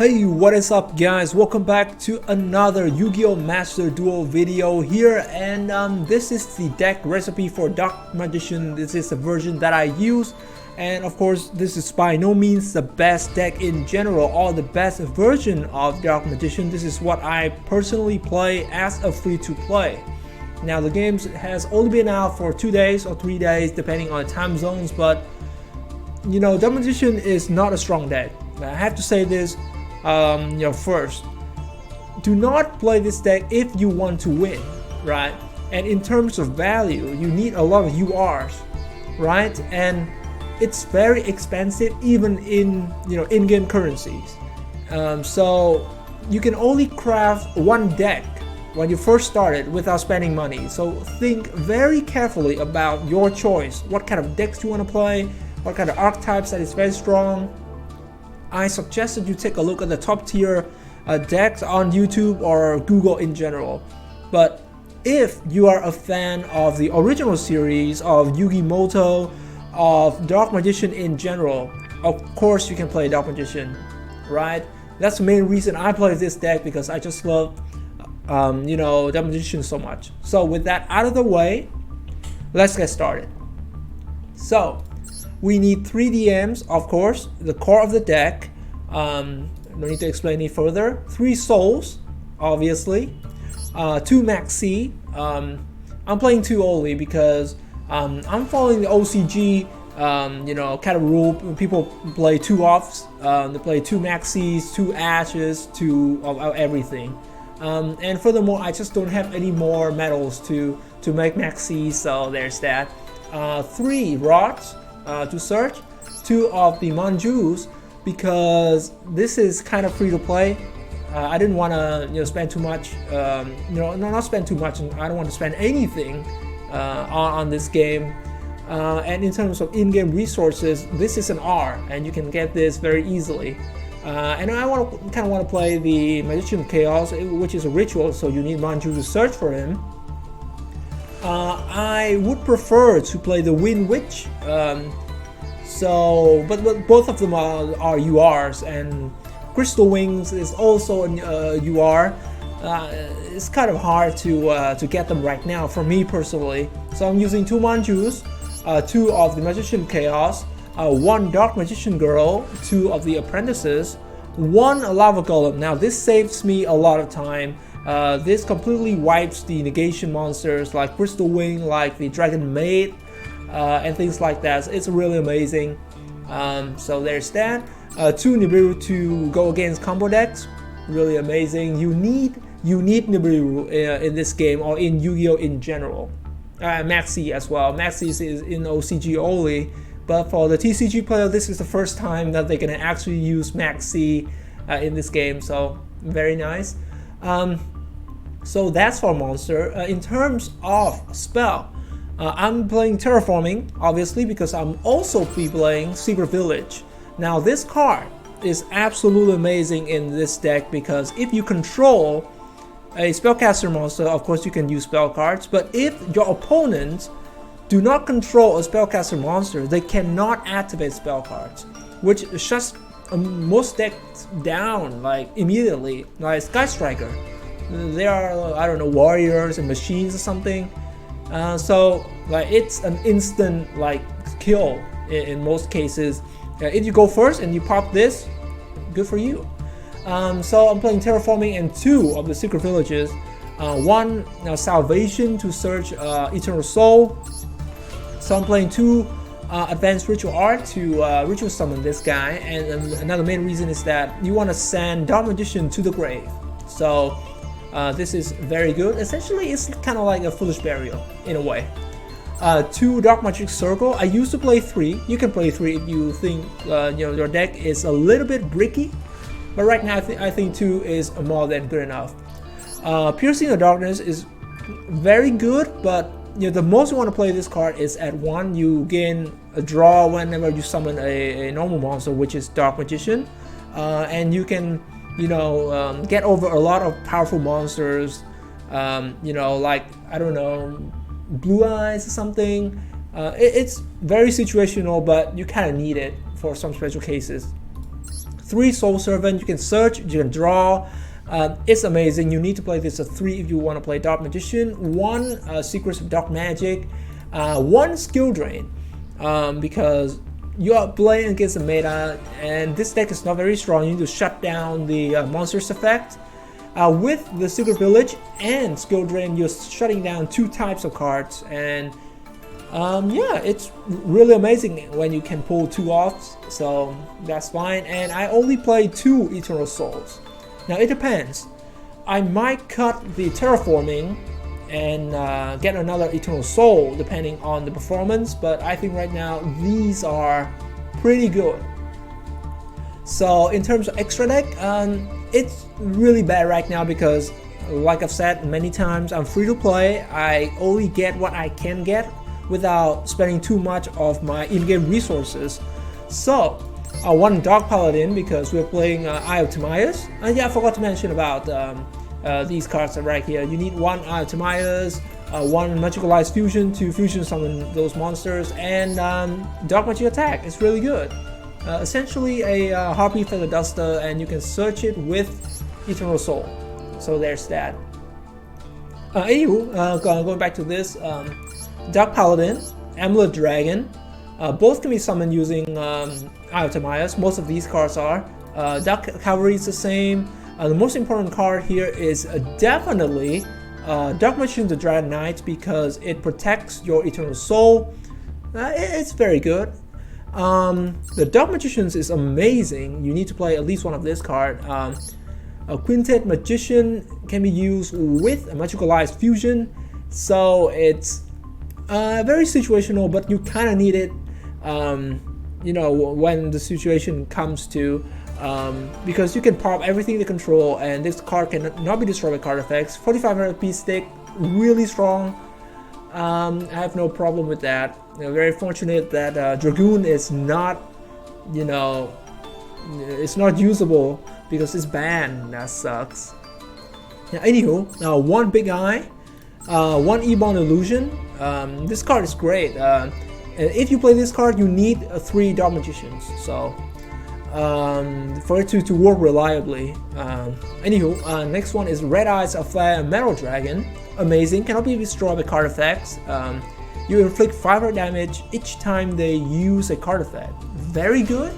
Hey, what is up guys? Welcome back to another Yu-Gi-Oh Master Duel video here, and this is the deck recipe for Dark Magician. This is the version that I use, and of course this is by no means the best deck in general or the best version of Dark Magician. This is what I personally play as a free-to-play. Now the game has only been out for 2 days or 3 days depending on the time zones, but you know, Dark Magician is not a strong deck. I have to say this. First, do not play this deck if you want to win, right? And in terms of value, you need a lot of URs, right? And it's very expensive even in in-game currencies. So you can only craft one deck when you first started without spending money. So think very carefully about your choice. What kind of decks you want to play? What kind of archetypes that is very strong? I suggest that you take a look at the top tier decks on YouTube or Google in general. But if you are a fan of the original series of Yu-Gi-Oh, of Dark Magician in general, of course you can play Dark Magician, right? That's the main reason I play this deck, because I just love Dark Magician so much. So with that out of the way, let's get started. So we need 3 DMs, of course, the core of the deck. No need to explain any further. 3 souls, obviously. 2 maxi. I'm playing 2 only because I'm following the OCG, kind of rule. People play 2 offs. They play 2 maxis, 2 ashes, 2 of everything. And furthermore, I just don't have any more medals to make maxis, so there's that. 3 rods to search, 2 of the Manjus, because this is kind of free to play. I didn't want to spend too much, not spend too much, and I don't want to spend anything on this game. And in terms of in-game resources, this is an R, and you can get this very easily. And I kind of want to play the Magician Chaos, which is a ritual, so you need Manju to search for him. I would prefer to play the Wind Witch, but both of them are URs, and Crystal Wings is also an UR. It's kind of hard to get them right now for me personally. So I'm using 2 Manjus, 2 of the Magician Chaos, 1 Dark Magician Girl, 2 of the Apprentices, 1 Lava Golem. Now this saves me a lot of time. This completely wipes the negation monsters like Crystal Wing, like the Dragon Maid, and things like that. It's really amazing. So there's that. 2 Nibiru to go against combo decks. Really amazing. You need Nibiru in this game, or in Yu-Gi-Oh in general. Maxi as well. Maxi is in OCG only, but for the TCG player, this is the first time that they can actually use Maxi in this game. So very nice. So that's for monster. In terms of spell, I'm playing Terraforming, obviously, because I'm also playing Secret Village. Now this card is absolutely amazing in this deck, because if you control a spellcaster monster, of course you can use spell cards, but if your opponents do not control a spellcaster monster, they cannot activate spell cards, which shuts most decks down like immediately, like Sky Striker. There are, I don't know, warriors and machines or something. So like it's an instant like kill in most cases. If you go first and you pop this, good for you. So I'm playing Terraforming and 2 of the Secret Villages. 1 Salvation to search Eternal Soul. So I'm playing 2 Advanced Ritual Art to ritual summon this guy. And another main reason is that you want to send Dark Magician to the grave. So this is very good. Essentially, it's kind of like a Foolish Burial in a way. 2 Dark Magic Circle. I used to play 3. You can play 3 if you think your deck is a little bit bricky. But right now, I think 2 is more than good enough. Piercing the Darkness is very good, but the most you want to play this card is at 1. You gain a draw whenever you summon a normal monster, which is Dark Magician, and you can get over a lot of powerful monsters, like, I don't know, Blue Eyes or something. It's very situational, but you kind of need it for some special cases. 3 Soul Servant. You can search, you can draw. It's amazing. You need to play this at 3 if you want to play Dark Magician. 1 Secrets of Dark Magic. 1 Skill Drain, because you are playing against a meta, and this deck is not very strong. You need to shut down the monsters effect. With the Secret Village and Skill Drain, you're shutting down 2 types of cards, and yeah, it's really amazing when you can pull 2 off, so that's fine. And I only play 2 Eternal Souls. Now it depends. I might cut the Terraforming and get another Eternal Soul depending on the performance, but I think right now these are pretty good. So in terms of extra deck, it's really bad right now because, like I've said many times, I'm free to play. I only get what I can get without spending too much of my in-game resources. So one Dark Paladin because we're playing Eye of Timaeus. And yeah, I forgot to mention about these cards are right here. You need 1 Eye of Timaeus, 1 Magical Ice Fusion to fusion summon those monsters, and Dark Magic Attack. It's really good. Essentially a Harpy Feather Duster, and you can search it with Eternal Soul. So there's that. Anywho, going back to this, Dark Paladin, Amulet Dragon, both can be summoned using Eye of Timaeus. Most of these cards are. Dark Cavalry is the same. The most important card here is definitely Dark Magician the Dread Knight because it protects your Eternal Soul. It's very good. The Dark Magicians is amazing. You need to play at least 1 of this card. A Quintet Magician can be used with a Magical Ice Fusion, so it's very situational, but you kind of need it, you know, when the situation comes to, because you can pop everything to control, and this card cannot be destroyed by card effects. 4500 piece stick, really strong. I have no problem with that. Very fortunate that Dragoon is not, you know, it's not usable because it's banned. That sucks. Now, anywho, 1 Big Eye, 1 Ebon Illusion. This card is great. If you play this card, you need 3 Dark Magicians. So for it to work reliably. Next one is Red Eyes of Flare Metal Dragon. Amazing, cannot be destroyed by card effects. You inflict 500 damage each time they use a card effect. Very good.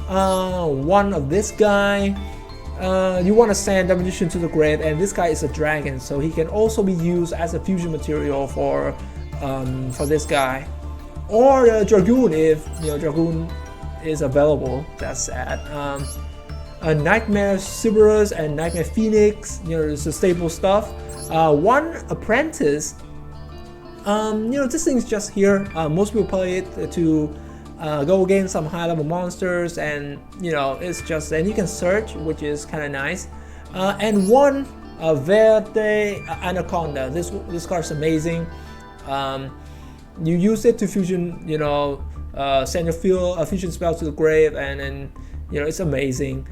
1 of this guy. You want to send a magician to the grave, and this guy is a dragon, so he can also be used as a fusion material for this guy. Or Dragoon if Dragoon is available. That's sad. Nightmare Cerberus and Nightmare Phoenix, it's the staple stuff. 1 Apprentice. This thing's just here. Most people play it to go against some high-level monsters, and it's just, and you can search, which is kind of nice. And 1 Verde Anaconda. This card's amazing. You use it to fusion, send your fusion spell to the grave, and then it's amazing.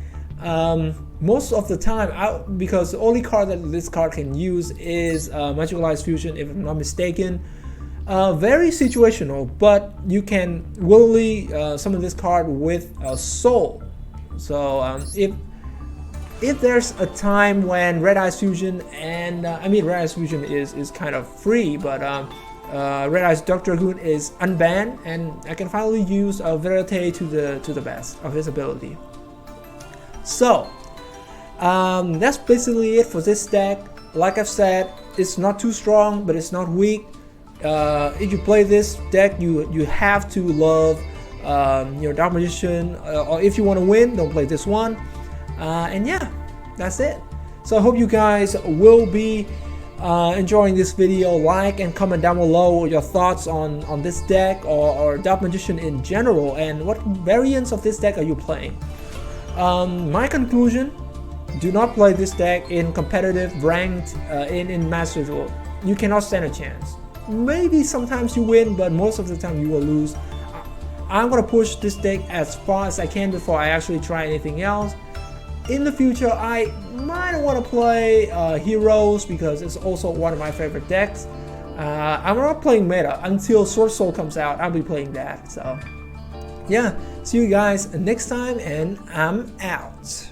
Most of the time, because the only card that this card can use is Magical Ice Fusion, if I'm not mistaken. Very situational, but you can willingly summon this card with a Soul. So if there's a time when Red Eyes Fusion and Red Eyes Fusion is kind of free, but Red Eyes Dark Dragoon is unbanned, and I can finally use Verite to the best of his ability. So that's basically it for this deck. Like I've said, it's not too strong, but it's not weak. If you play this deck, you have to love Dark Magician, or if you want to win, don't play this one. And yeah, that's it. So I hope you guys will be enjoying this video. Like and comment down below your thoughts on this deck or Dark Magician in general, and what variants of this deck are you playing. My conclusion: do not play this deck in competitive ranked in Master Duel. You cannot stand a chance. Maybe sometimes you win, but most of the time you will lose. I'm gonna push this deck as far as I can before I actually try anything else. In the future, I might want to play Heroes because it's also one of my favorite decks. I'm not playing Meta until Sword Soul comes out. I'll be playing that. So yeah, see you guys next time, and I'm out.